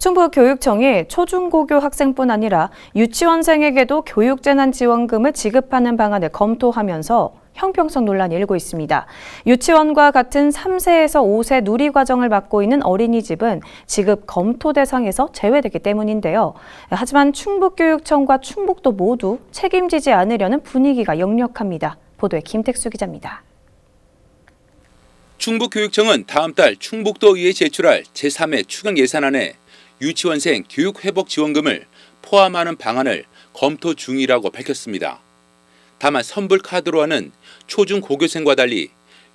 충북교육청이 초중고교 학생뿐 아니라 유치원생에게도 교육재난지원금을 지급하는 방안을 검토하면서 형평성 논란이 일고 있습니다. 유치원과 같은 3세에서 5세 누리과정을 맡고 있는 어린이집은 지급 검토 대상에서 제외되기 때문인데요. 하지만 충북교육청과 충북도 모두 책임지지 않으려는 분위기가 역력합니다. 보도에 김택수 기자입니다. 충북교육청은 다음 달 충북도의회에 제출할 제3회 추경 예산안에 유치원생 교육회복지원금을 포함하는 방안을 검토 중이라고 밝혔습니다. 다만 선불카드로 하는 초중고교생과 달리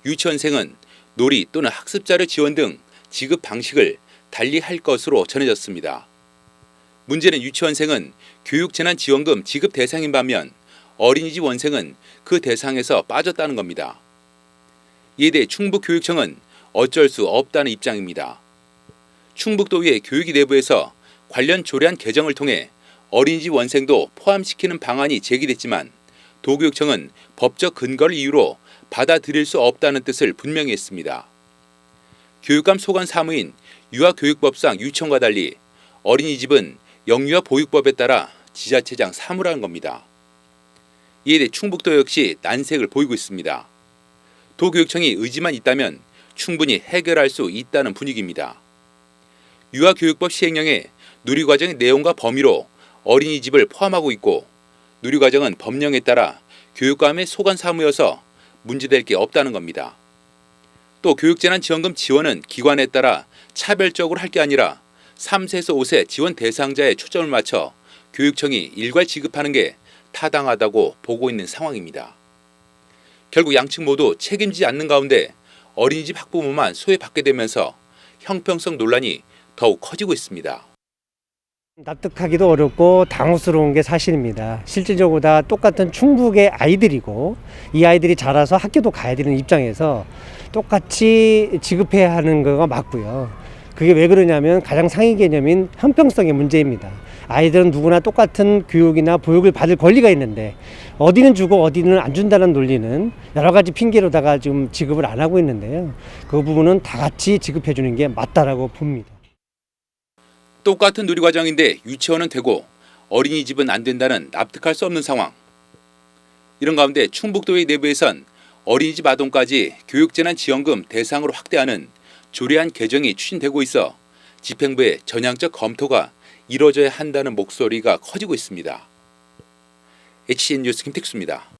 유치원생은 놀이 또는 학습자료 지원 등 지급 방식을 달리 할 것으로 전해졌습니다. 문제는 유치원생은 교육재난지원금 지급 대상인 반면 어린이집 원생은 그 대상에서 빠졌다는 겁니다. 이에 대해 충북교육청은 어쩔 수 없다는 입장입니다. 충북도의회 교육위 내부에서 관련 조례안 개정을 통해 어린이집 원생도 포함시키는 방안이 제기됐지만 도교육청은 법적 근거를 이유로 받아들일 수 없다는 뜻을 분명히 했습니다. 교육감 소관 사무인 유아교육법상 유치원과 달리 어린이집은 영유아 보육법에 따라 지자체장 사무라는 겁니다. 이에 대해 충북도 역시 난색을 보이고 있습니다. 도교육청이 의지만 있다면 충분히 해결할 수 있다는 분위기입니다. 유아교육법 시행령에 누리과정의 내용과 범위로 어린이집을 포함하고 있고 누리과정은 법령에 따라 교육감의 소관 사무여서 문제될 게 없다는 겁니다. 또 교육재난지원금 지원은 기관에 따라 차별적으로 할 게 아니라 3세에서 5세 지원 대상자에 초점을 맞춰 교육청이 일괄 지급하는 게 타당하다고 보고 있는 상황입니다. 결국 양측 모두 책임지지 않는 가운데 어린이집 학부모만 소외받게 되면서 형평성 논란이 더욱 커지고 있습니다. 납득하기도 어렵고 당혹스러운 게 사실입니다. 실질적으로 다 똑같은 충북의 아이들이고 이 아이들이 자라서 학교도 가야 되는 입장에서 똑같이 지급해야 하는 거가 맞고요. 그게 왜 그러냐면 가장 상위 개념인 형평성의 문제입니다. 아이들은 누구나 똑같은 교육이나 보육을 받을 권리가 있는데 어디는 주고 어디는 안 준다는 논리는 여러 가지 핑계로다가 지금 지급을 안 하고 있는데요. 그 부분은 다 같이 지급해 주는 게 맞다라고 봅니다. 똑같은 누리과정인데 유치원은 되고 어린이집은 안 된다는 납득할 수 없는 상황. 이런 가운데 충북도의 내부에선 어린이집 아동까지 교육재난지원금 대상으로 확대하는 조례안 개정이 추진되고 있어 집행부의 전향적 검토가 이뤄져야 한다는 목소리가 커지고 있습니다. HCN 뉴스 김택수입니다.